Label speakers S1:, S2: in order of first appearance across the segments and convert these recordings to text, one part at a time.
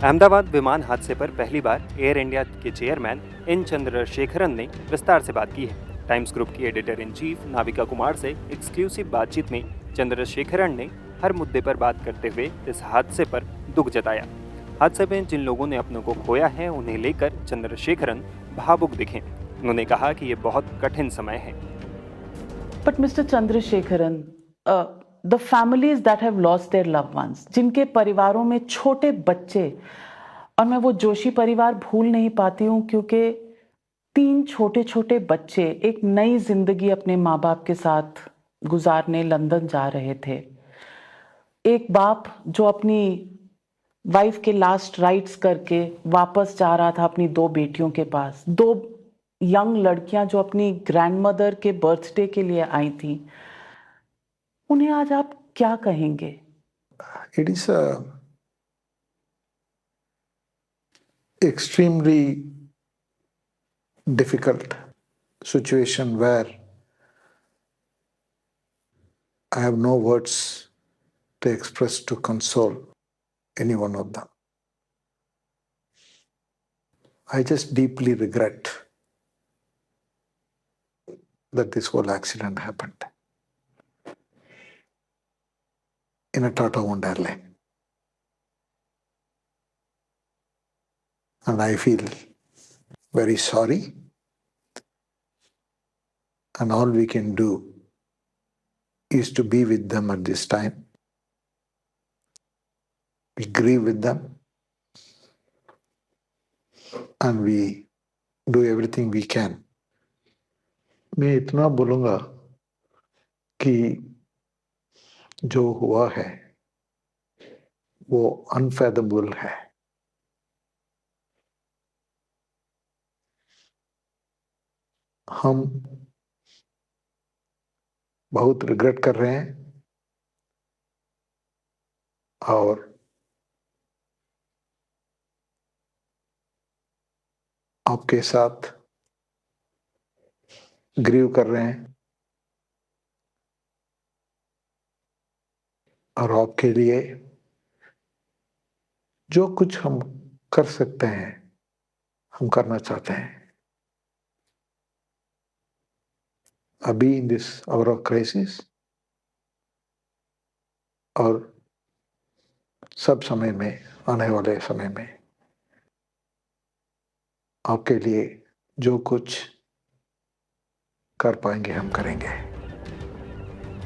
S1: अहमदाबाद विमान हादसे पर पहली बार एयर इंडिया के चेयरमैन एन चंद्रशेखरन ने विस्तार से बात की है। टाइम्स ग्रुप की editor in chief Navika Kumar से एक्सक्लूसिव बातचीत में चंद्रशेखरन ने हर मुद्दे पर बात करते हुए इस हादसे पर दुख जताया। हादसे में जिन लोगों ने अपनों को खोया है उन्हें लेकर चंद्रशेखरन भावुक दिखे। उन्होंने कहा कि ये बहुत कठिन समय है।
S2: But Mr. Chandrasekharan, the families that have lost their loved ones, जिनके परिवारों में छोटे बच्चे, और मैं वो जोशी परिवार भूल नहीं पाती हूँ क्योंकि 3 छोटे-छोटे बच्चे एक नई ज़िंदगी अपने माँ-बाप के साथ गुज़ारने लंदन जा रहे थे। एक बाप जो अपनी वाइफ के लास्ट राइट्स करके वापस जा रहा था अपनी 2 बेटियों के पास। 2 यंग लड़कियां जो अपनी ग्रैंडमदर के बर्थडे के लिए आई थी, उन्हें आज आप क्या कहेंगे?
S3: It is a extremely difficult situation where I have no words to express to console any one of them. I just deeply regret that this whole accident happened in a Tata-owned airline. And I feel very sorry. And all we can do is to be with them at this time. We grieve with them. And we do everything we can. मैं इतना बोलूँगा कि जो हुआ है वो अनफेथेबल है। हम बहुत रिग्रेट कर रहे हैं और आपके साथ ग्रीव कर रहे हैं और आपके लिए जो कुछ हम कर सकते हैं हम करना चाहते हैं। अभी in this hour of crisis और सब समय में, आने वाले समय में आपके लिए जो कुछ कर पाएंगे हम करेंगे।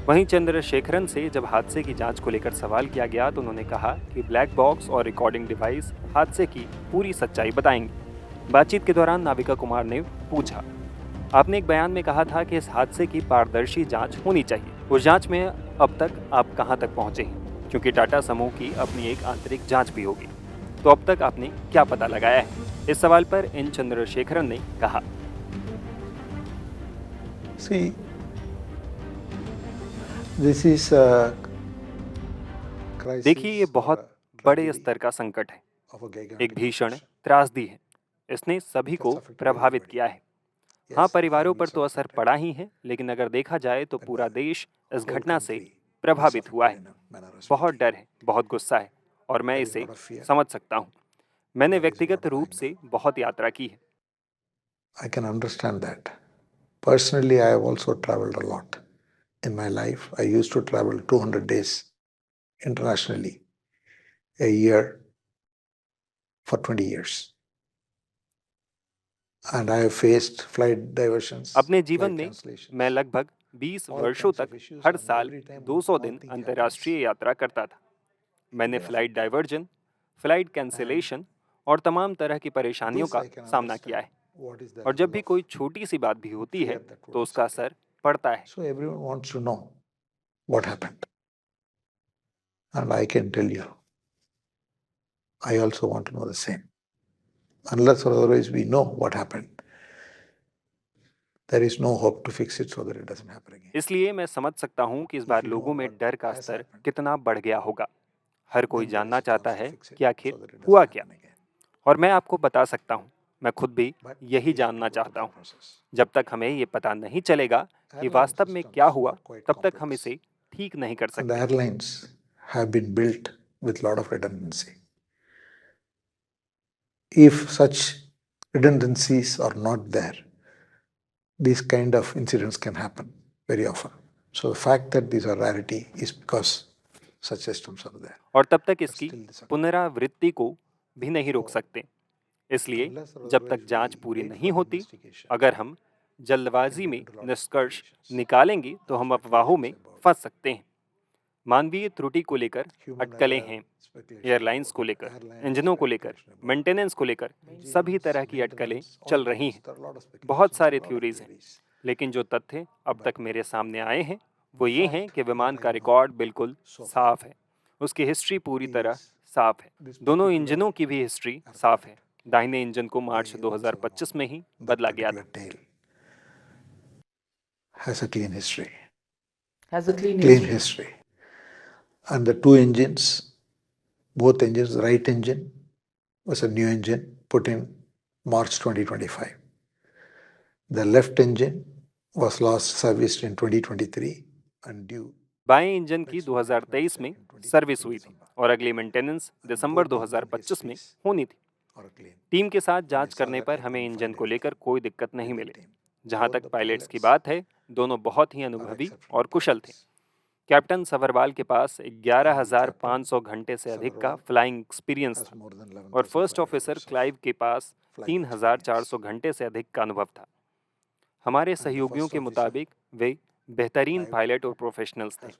S1: वहीं चंद्रशेखरन से जब हादसे की जांच को लेकर सवाल किया गया तो उन्होंने कहा कि ब्लैक बॉक्स और रिकॉर्डिंग डिवाइस हादसे की पूरी सच्चाई बताएंगे। बातचीत के दौरान नाविका कुमार ने पूछा, आपने एक बयान में कहा था कि इस हादसे की पारदर्शी जांच होनी चाहिए। उस जांच में अब तक आप कहां तक पहुंचे हैं? क्योंकि टाटा समूह की अपनी एक आंतरिक जांच भी होगी। तो अब तक आपने क्या पता लगाया है? इस सवाल पर एन चंद्रशेखरन ने कहा,
S3: See, this is a crisis
S1: देखिए ये
S3: or
S1: बहुत
S3: a
S1: बड़े
S3: tragedy
S1: स्तर का संकट है,
S3: of a
S1: एक
S3: gigantic
S1: भीषण
S3: proportion.
S1: त्रासदी है। इसने सभी को
S3: That's affected
S1: प्रभावित
S3: everybody.
S1: किया है।
S3: Yes,
S1: हाँ,
S3: the
S1: परिवारों पर
S3: families
S1: तो
S3: are
S1: असर
S3: affected,
S1: पड़ा ही है, लेकिन अगर देखा जाए तो
S3: but
S1: पूरा
S3: the
S1: देश इस
S3: whole
S1: घटना से
S3: country is
S1: प्रभावित हुआ
S3: affected
S1: है।
S3: in a manner or
S1: बहुत
S3: speaking.
S1: डर है, बहुत गुस्सा है और मैं
S3: There is a
S1: इसे
S3: lot of fear.
S1: समझ सकता हूँ। मैंने
S3: There is a lot
S1: व्यक्तिगत
S3: of
S1: रूप
S3: anger.
S1: से बहुत यात्रा की है।
S3: I can understand that. Personally, I have also traveled a lot in my life. I used to travel 200 days internationally a year for 20 years. And I have faced flight diversions,
S1: अपने जीवन
S3: flight
S1: में
S3: cancellations,
S1: मैं लगभग 20
S3: all
S1: वर्षों
S3: kinds
S1: तक
S3: of issues,
S1: her
S3: and
S1: साल
S3: every time
S1: 200
S3: one
S1: दिन
S3: thing happens,
S1: अंतर्राष्ट्रीय यात्रा करता था। मैंने
S3: they
S1: flight
S3: affect.
S1: Diversion, flight
S3: And
S1: cancellation और तमाम तरह की परेशानियों
S3: this
S1: का
S3: I can
S1: सामना किया
S3: understand.
S1: है।
S3: What is the
S1: और जब
S3: level
S1: भी
S3: of
S1: कोई छोटी सी बात भी होती है
S3: fear that
S1: तो
S3: would
S1: उसका
S3: set in?
S1: असर पड़ता है।
S3: So everyone wants to know what happened. And I can tell you, I also want to know the same. Unless or otherwise we know what happened, there is no hope to fix it so that it doesn't happen again.
S1: इसलिए मैं समझ सकता हूँ कि इस
S3: If
S1: bar
S3: you know
S1: लोगों में
S3: what
S1: डर का
S3: has
S1: स्तर
S3: happened,
S1: कितना बढ़ गया होगा। हर कोई
S3: then there is
S1: जानना
S3: a
S1: चाहता
S3: chance to
S1: है
S3: fix it
S1: कि आखिर
S3: so that it
S1: हुआ
S3: doesn't
S1: क्या।
S3: happen again.
S1: और मैं आपको बता सकता हूँ, मैं खुद भी
S3: But
S1: यही
S3: we have to
S1: जानना
S3: go through
S1: चाहता
S3: that
S1: हूँ।
S3: process.
S1: जब तक हमें ये पता नहीं चलेगा कि
S3: Airline
S1: वास्तव में क्या
S3: systems
S1: हुआ,
S3: are quite
S1: तब तक हम
S3: complex.
S1: इसे ठीक नहीं कर
S3: And the
S1: सकते।
S3: airlines have been built with a lot of redundancy. if such redundancies are not there, these kind of incidents can happen very often. So the fact that these are rarity is because such systems are there.
S1: और तब तक
S3: But
S1: इसकी
S3: still this occurs.
S1: पुनरावृत्ति को भी नहीं रोक सकते। इसलिए
S3: Unless or
S1: जब तक
S3: otherwise
S1: जांच
S3: we
S1: पूरी
S3: wait
S1: नहीं
S3: for
S1: होती,
S3: investigation,
S1: अगर हम जल्दबाजी में
S3: into a lot of
S1: निष्कर्ष
S3: speculations.
S1: निकालेंगे तो हम अफवाहों में
S3: Speculations about
S1: फंस सकते हैं। मानवीय त्रुटि को लेकर
S3: human
S1: अटकलें
S3: error,
S1: हैं,
S3: speculation
S1: एयरलाइंस
S3: about
S1: को लेकर,
S3: airlines,
S1: इंजनों को लेकर,
S3: speculation about
S1: मेंटेनेंस को लेकर, सभी तरह की अटकलें चल रही हैं। बहुत सारे थ्योरीज हैं, लेकिन जो तथ्य अब तक मेरे सामने आए हैं वो ये हैं कि विमान का रिकॉर्ड बिल्कुल साफ है, उसकी हिस्ट्री पूरी तरह साफ है, दोनों इंजनों की भी हिस्ट्री साफ है। दाहिने इंजन को मार्च 2025 में ही बदला गया था।
S3: has a clean history.
S2: Has a clean
S3: Clean
S2: history.
S3: history. And the two engines, both engines, the right engine was a new engine put in March 2025. The left engine was last serviced in 2023 and due.
S1: बाएं engine की 2023 में service हुई थी और अगली maintenance दिसंबर 2025 में होनी थी। टीम के साथ जांच करने पर हमें इंजन को लेकर कोई दिक्कत नहीं मिली। जहां तक पायलट्स की बात है, दोनों बहुत ही अनुभवी और कुशल थे। कैप्टन सवरवाल के पास 11,500 घंटे से अधिक का फ्लाइंग एक्सपीरियंस था और फर्स्ट ऑफिसर क्लाइव के पास 3,400 घंटे से अधिक का अनुभव था। हमारे सहयोगियों के मुताबिक वे बेहतरीन पायलट और प्रोफेशनल्स थे,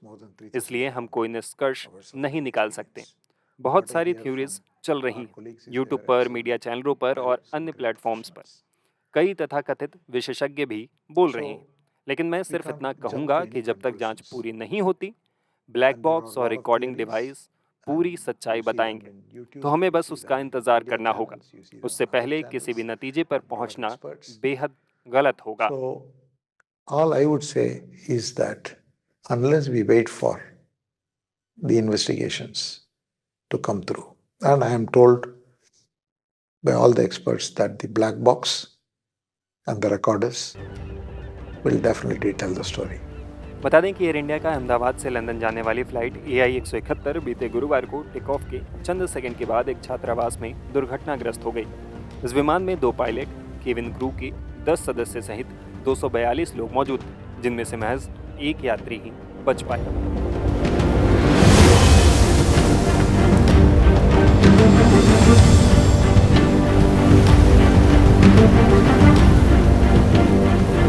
S1: इसलिए हम कोई निष्कर्ष नहीं निकाल सकते। बहुत सारी थ्योरीज चल रही हैं यूट्यूब पर, मीडिया चैनलों पर और अन्य प्लेटफॉर्म्स पर। कई तथाकथित विशेषज्ञ भी बोल रहे हैं, लेकिन मैं सिर्फ इतना कहूँगा कि जब तक जांच पूरी नहीं होती, ब्लैक बॉक्स और रिकॉर्डिंग डिवाइस पूरी सच्चाई बताएंगे, तो हमें बस उसका इंतज़ार करना होगा। उससे पहले किसी भी नतीजे पर पहुंचना बेहद गलत होगा।
S3: So, all I would say is that unless we wait for the investigations to come through, and I am told by all the experts that the black box and the recorders will definitely tell the story.
S1: बता दें कि air India का अहमदाबाद से London जाने वाली flight AI-171 बीते गुरुवार को टेक ऑफ के चंद सेकंड के बाद एक छात्रावास में दुर्घटनाग्रस्त हो गई। इस विमान में 2 पायलट, केबिन क्रू के 10 सदस्य सहित 242 लोग मौजूद थे, जिनमें से महज 1 यात्री ही बच पाया।